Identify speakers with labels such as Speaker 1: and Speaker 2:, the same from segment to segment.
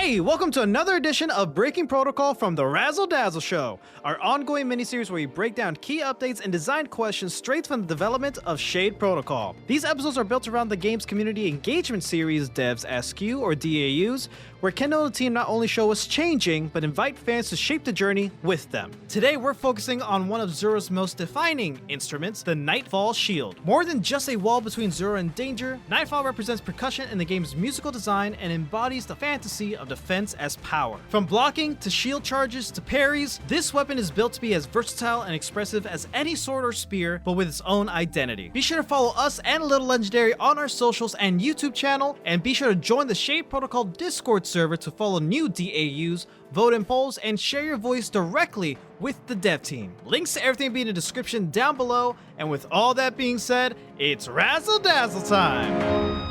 Speaker 1: Hey, welcome to another edition of Breaking Protocol from the Razzle Dazzle Show, our ongoing miniseries where we break down key updates and design questions straight from the development of Shade Protocol. These episodes are built around the game's community engagement series Devs Ask You, or DAUs, where Kendall and the team not only show us changing, but invite fans to shape the journey with them. Today, we're focusing on one of Zura's most defining instruments, the Nightfall Shield. More than just a wall between Zura and danger, Nightfall represents percussion in the game's musical design and embodies the fantasy of defense as power. From blocking to shield charges to parries, this weapon is built to be as versatile and expressive as any sword or spear, but with its own identity. Be sure to follow us and Little Legendary on our socials and YouTube channel, and be sure to join the Shade Protocol Discord server to follow new DAUs, vote in polls, and share your voice directly with the dev team. Links to everything will be in the description down below, and with all that being said, it's Razzle Dazzle time!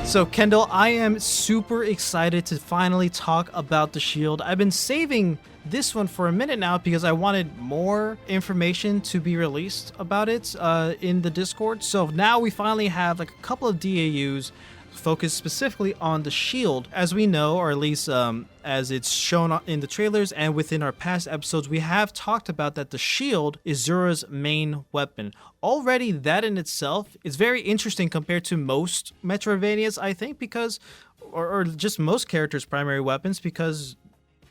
Speaker 1: So Kendall, I am super excited to finally talk about the shield. I've been saving this one for a minute now because I wanted more information to be released about it in the Discord. So now we finally have like a couple of DAUs focused specifically on the shield. As we know, or at least as it's shown in the trailers and within our past episodes, we have talked about that the shield is Zura's main weapon. Already that in itself is very interesting compared to most Metroidvanias, I think, because, or just most characters' primary weapons, because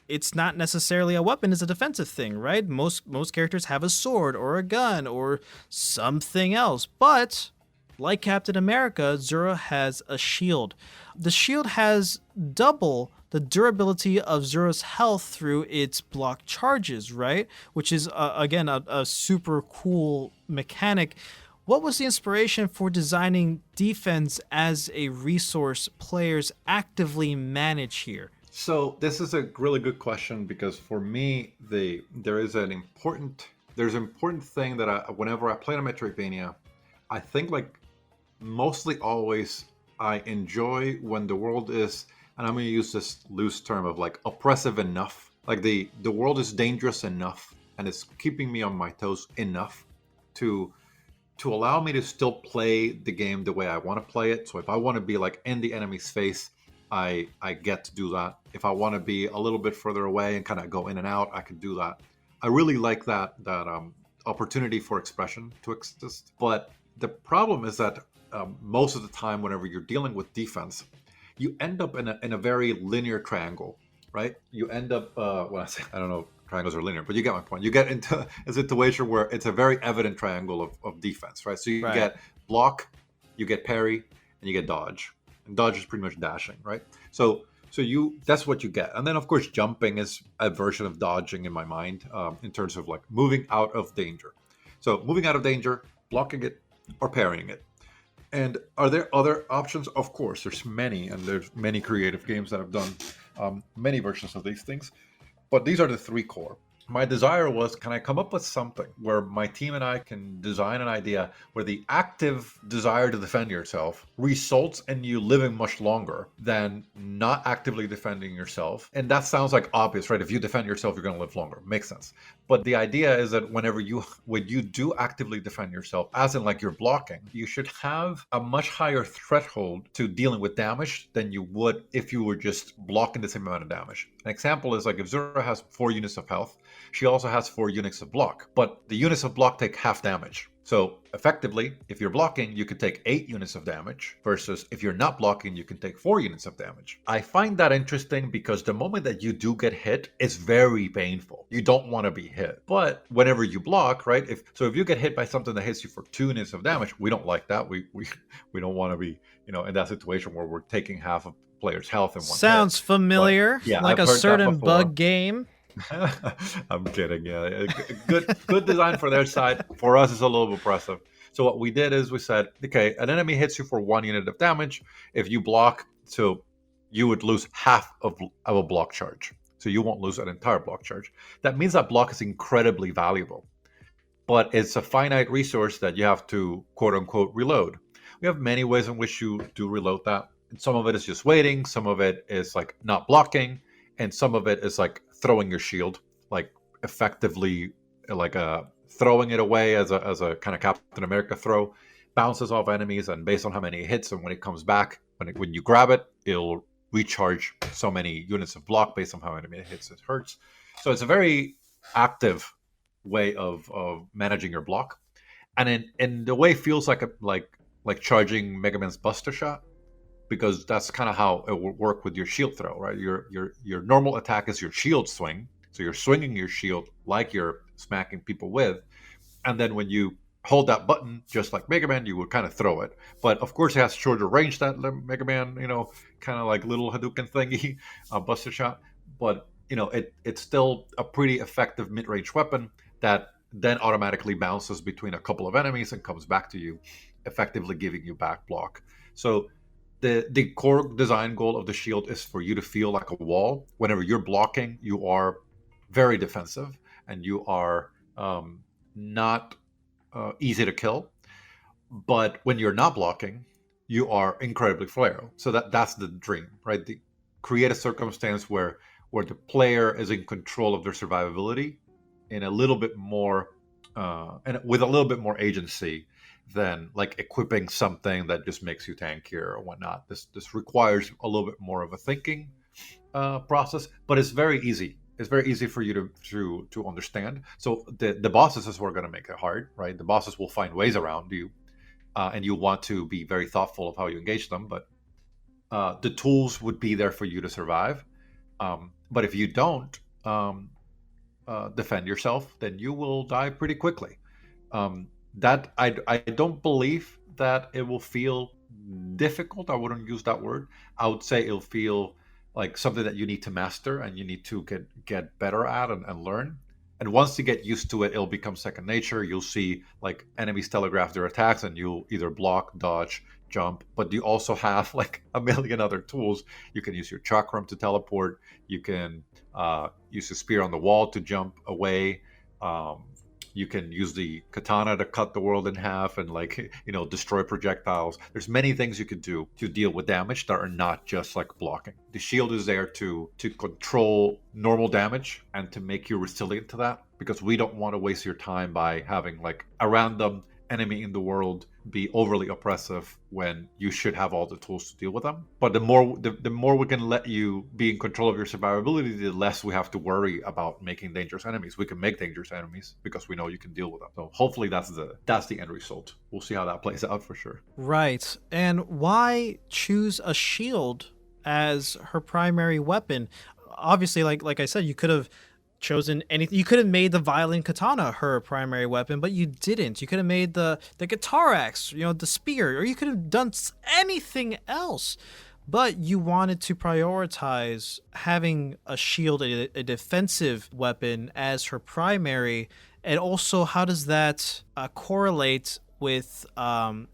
Speaker 1: it's not necessarily a weapon, it's a defensive thing, right? Most characters have a sword or a gun or something else, but like Captain America, Zura has a shield. The shield has double the durability of Zura's health through its block charges, right? Which is, again, a super cool mechanic. What was the inspiration for designing defense as a resource players actively manage here?
Speaker 2: So this is a really good question because for me, there's an important thing that whenever I play a Metroidvania, I think like mostly always I enjoy when the world is, and I'm going to use this loose term of like oppressive enough, like the world is dangerous enough and it's keeping me on my toes enough to allow me to still play the game the way I want to play it. So if I want to be like in the enemy's face, I get to do that. If I want to be a little bit further away and kind of go in and out, I can do that. I really like that opportunity for expression to exist. But the problem is that most of the time, whenever you're dealing with defense, you end up in a very linear triangle, right? You end up, I don't know if triangles are linear, but you get my point. You get into a situation where it's a very evident triangle of defense, right? So you get block, you get parry, and you get dodge. And dodge is pretty much dashing, right? So that's what you get. And then, of course, jumping is a version of dodging in my mind in terms of like moving out of danger. So moving out of danger, blocking it, or parrying it. And are there other options? Of course, there's many, and there's many creative games that have done many versions of these things. But these are the three core. My desire was, can I come up with something where my team and I can design an idea where the active desire to defend yourself results in you living much longer than not actively defending yourself? And that sounds like obvious, right? If you defend yourself, you're going to live longer. Makes sense. But the idea is that when you do actively defend yourself, as in like you're blocking, you should have a much higher threshold to dealing with damage than you would if you were just blocking the same amount of damage. An example is like if Zura has 4 units of health, she also has 4 units of block, but the units of block take half damage. So effectively, if you're blocking, you could take 8 units of damage versus if you're not blocking, you can take 4 units of damage. I find that interesting because the moment that you do get hit, it's very painful. You don't want to be hit. But whenever you block, right? If you get hit by something that hits you for 2 units of damage, we don't like that. We don't want to be, in that situation where we're taking half of player's health in one
Speaker 1: Sounds
Speaker 2: hit.
Speaker 1: familiar.
Speaker 2: But, yeah,
Speaker 1: like
Speaker 2: I've
Speaker 1: a
Speaker 2: heard
Speaker 1: certain
Speaker 2: that before.
Speaker 1: bug game.
Speaker 2: I'm kidding. Yeah, good design for their side. For us, it's a little oppressive. So what we did is we said, okay, an enemy hits you for 1 unit of damage. If you block, so you would lose half of a block charge. So you won't lose an entire block charge. That means that block is incredibly valuable, but it's a finite resource that you have to quote unquote reload. We have many ways in which you do reload that. And some of it is just waiting. Some of it is like not blocking. And some of it is like throwing your shield, like effectively like throwing it away as a kind of Captain America bounces off enemies, and based on how many it hits and when it comes back, when you grab it, it'll recharge so many units of block based on how enemy hits it hurts. So it's a very active way of managing your block, and in the way feels like like charging Mega Man's Buster Shot, because that's kind of how it will work with your shield throw, right? Your normal attack is your shield swing, so you're swinging your shield like you're smacking people with, and then when you hold that button, just like Mega Man, you would kind of throw it. But of course, it has shorter range that Mega Man, kind of like little Hadouken thingy, Buster Shot. But it's still a pretty effective mid-range weapon that then automatically bounces between a couple of enemies and comes back to you, effectively giving you back block. So the core design goal of the shield is for you to feel like a wall. Whenever you're blocking, you are very defensive, and you are not easy to kill. But when you're not blocking, you are incredibly frail. So that's the dream, right? Create a circumstance where the player is in control of their survivability in a little bit more and with a little bit more agency than like equipping something that just makes you tankier or whatnot. This requires a little bit more of a thinking process, but it's very easy. It's very easy for you to understand. So the bosses is what are going to make it hard, right? The bosses will find ways around you, and you want to be very thoughtful of how you engage them. But the tools would be there for you to survive. But if you don't defend yourself, then you will die pretty quickly. That I don't believe that it will feel difficult. I wouldn't use that word. I would say it'll feel like something that you need to master and you need to get better at and learn. And once you get used to it, it'll become second nature. You'll see like enemies telegraph their attacks, and you'll either block, dodge, jump. But you also have like a million other tools. You can use your chakram to teleport. You can use a spear on the wall to jump away. You can use the katana to cut the world in half and destroy projectiles. There's many things you could do to deal with damage that are not just like blocking. The shield is there to control normal damage and to make you resilient to that, because we don't want to waste your time by having like a random enemy in the world be overly oppressive when you should have all the tools to deal with them. But the more we can let you be in control of your survivability, the less we have to worry about making dangerous enemies. We can make dangerous enemies because we know you can deal with them. So hopefully that's the end result. We'll see how that plays out for sure.
Speaker 1: Right. And why choose a shield as her primary weapon? Obviously, like I said, you could have chosen anything. You could have made the violin katana her primary weapon, but you didn't. You could have made the guitar axe, the spear, or you could have done anything else. But you wanted to prioritize having a shield, a defensive weapon, as her primary. And also, how does that correlate with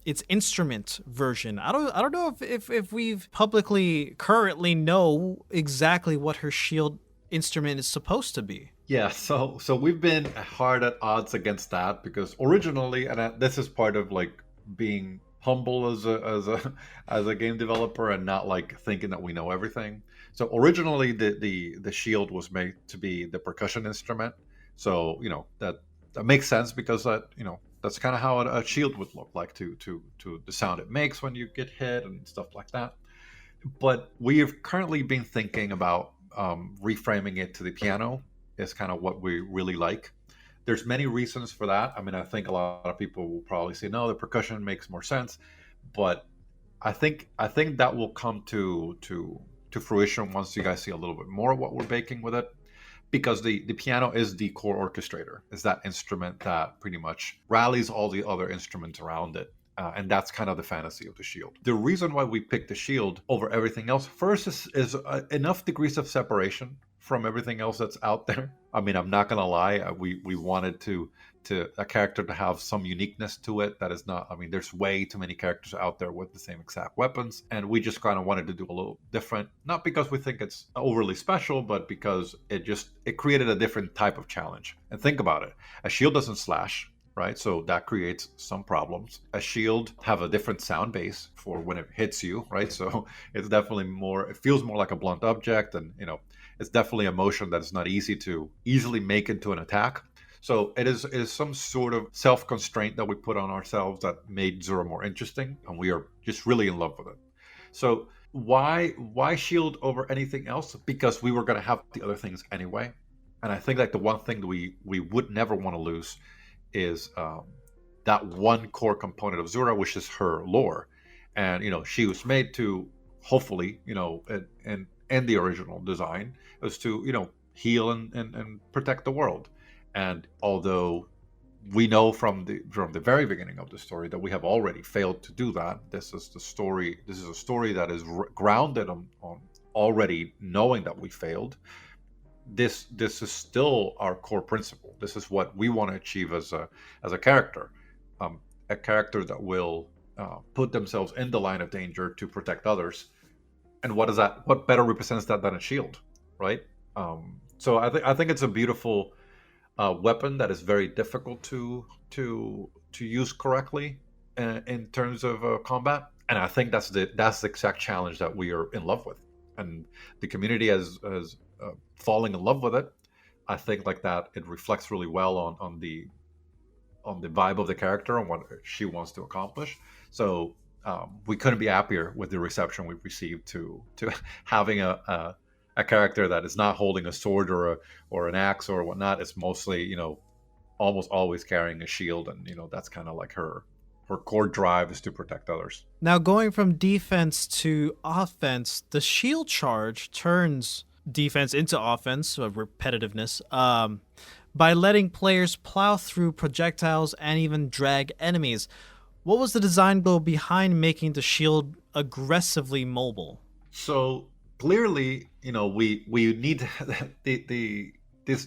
Speaker 1: its instrument version? I don't know if we've publicly currently know exactly what her shield instrument is supposed to be.
Speaker 2: Yeah, so we've been hard at odds against that, because originally, and this is part of like being humble as a game developer and not like thinking that we know everything. So originally, the shield was made to be the percussion instrument. So that makes sense, because that's kind of how a shield would look like, to the sound it makes when you get hit and stuff like that. But we have currently been thinking about reframing it to the piano is kind of what we really like. There's many reasons for that. I mean, I think a lot of people will probably say, no, the percussion makes more sense. But I think that will come to fruition once you guys see a little bit more of what we're baking with it. Because the piano is the core orchestrator. It's that instrument that pretty much rallies all the other instruments around it. And that's kind of the fantasy of the shield. The reason why we picked the shield over everything else, first, is enough degrees of separation from everything else that's out there. I mean, I'm not gonna lie, we wanted to a character to have some uniqueness to it that is not. I mean, there's way too many characters out there with the same exact weapons, and we just kind of wanted to do a little different. Not because we think it's overly special, but because it created a different type of challenge. And think about it: a shield doesn't slash, right? So that creates some problems. A shield have a different sound base for when it hits you, right? So it's definitely it feels more like a blunt object, and it's definitely a motion that is not easy to easily make into an attack. So it is some sort of self-constraint that we put on ourselves that made Zura more interesting, and we are just really in love with it. So why shield over anything else? Because we were going to have the other things anyway. And I think like the one thing that we would never want to lose is that one core component of Zura, which is her lore. And she was made to, hopefully, in the original design, was to heal and protect the world. And although we know from the very beginning of the story that we have already failed to do that, this is the story. This is a story that is grounded on already knowing that we failed. This is still our core principle. This is what we want to achieve as a character, a character that will put themselves in the line of danger to protect others. And what is that? What better represents that than a shield, right? So I think it's a beautiful weapon that is very difficult to use correctly in terms of combat. And I think that's the exact challenge that we are in love with, and the community has falling in love with it. I think like that it reflects really well on the vibe of the character and what she wants to accomplish. So we couldn't be happier with the reception we've received to having a character that is not holding a sword or an axe or whatnot. It's mostly almost always carrying a shield, and that's kind of like her core drive is to protect others.
Speaker 1: Now, going from defense to offense, the shield charge turns defense into offense, so repetitiveness, by letting players plow through projectiles and even drag enemies. What was the design goal behind making the shield aggressively mobile?
Speaker 2: So clearly, we need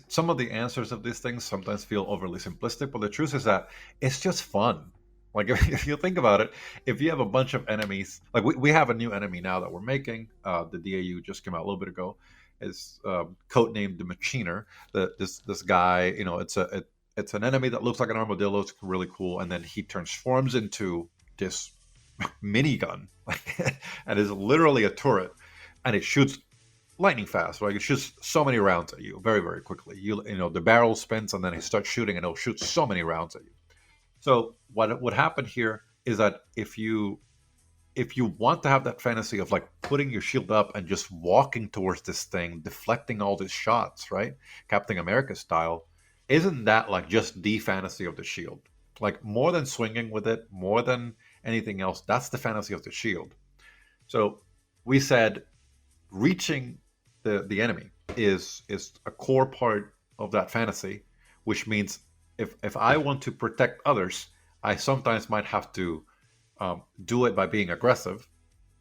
Speaker 2: some of the answers of these things sometimes feel overly simplistic, but the truth is that it's just fun. Like if you think about it, if you have a bunch of enemies, like we have a new enemy now that we're making. The DAU just came out a little bit ago. Is codenamed the Machiner. This guy, it's an enemy that looks like an armadillo. It's really cool, and then he transforms into this minigun, and is literally a turret, and it shoots lightning fast. Like it shoots so many rounds at you very, very quickly. The barrel spins, and then it starts shooting, and it'll shoot so many rounds at you. So what would happen here is that if you want to have that fantasy of like putting your shield up and just walking towards this thing, deflecting all these shots, right? Captain America style, isn't that like just the fantasy of the shield? Like more than swinging with it, more than anything else, that's the fantasy of the shield. So we said reaching the enemy is a core part of that fantasy, which means if I want to protect others, I sometimes might have to do it by being aggressive.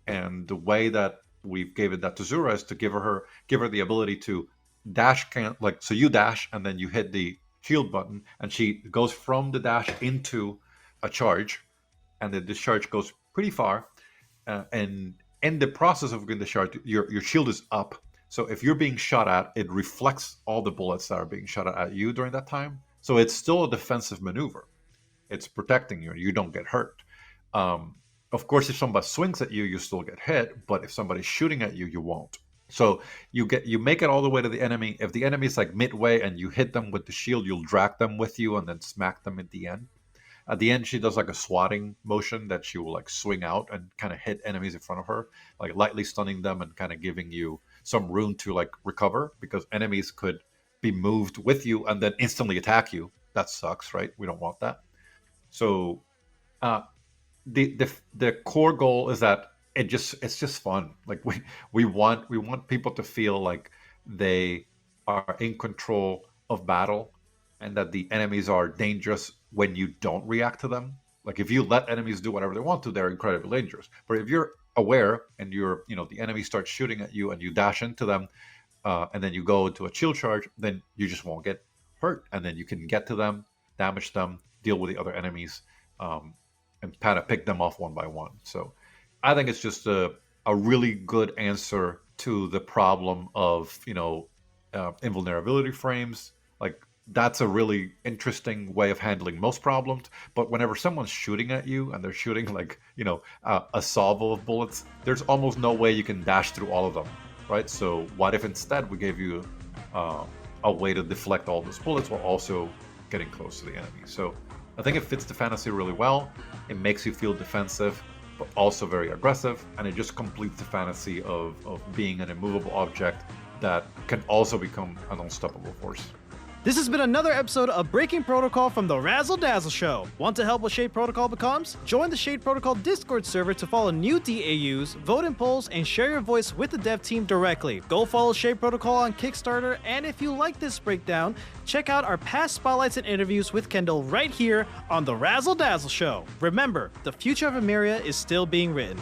Speaker 2: And the way that we've given that to Zura is to give her the ability to dash, so you dash and then you hit the shield button, and she goes from the dash into a charge, and the discharge goes pretty far. And in the process of getting the charge, your shield is up. So if you're being shot at, it reflects all the bullets that are being shot at you during that time. So it's still a defensive maneuver. It's protecting you, and you don't get hurt. Of course, if somebody swings at you, you still get hit. But if somebody's shooting at you, you won't. So you make it all the way to the enemy. If the enemy is like midway and you hit them with the shield, you'll drag them with you and then smack them at the end. At the end, she does like a swatting motion that she will like swing out and kind of hit enemies in front of her, like lightly stunning them and kind of giving you some room to like recover, because enemies could be moved with you and then instantly attack you. That sucks, right? We don't want that. So the core goal is that it's just fun. Like we want people to feel like they are in control of battle, and that the enemies are dangerous when you don't react to them. Like if you let enemies do whatever they want to, they're incredibly dangerous. But if you're aware and the enemy starts shooting at you and you dash into them, and then you go into a chill charge, then you just won't get hurt, and then you can get to them, damage them, deal with the other enemies, and kind of pick them off one by one. So I think it's just a really good answer to the problem of invulnerability frames. Like that's a really interesting way of handling most problems. But whenever someone's shooting at you and they're shooting like a salvo of bullets, there's almost no way you can dash through all of them, right? So what if instead we gave you a way to deflect all those bullets while also getting close to the enemy? So I think it fits the fantasy really well. It makes you feel defensive. but also very aggressive, and it just completes the fantasy of being an immovable object that can also become an unstoppable force.
Speaker 1: This has been another episode of Breaking Protocol from the Razzle Dazzle Show. Want to help with Shade Protocol becomes? Join the Shade Protocol Discord server to follow new DAUs, vote in polls, and share your voice with the dev team directly. Go follow Shade Protocol on Kickstarter, and if you like this breakdown, check out our past spotlights and interviews with Kendall right here on the Razzle Dazzle Show. Remember, the future of Emeria is still being written.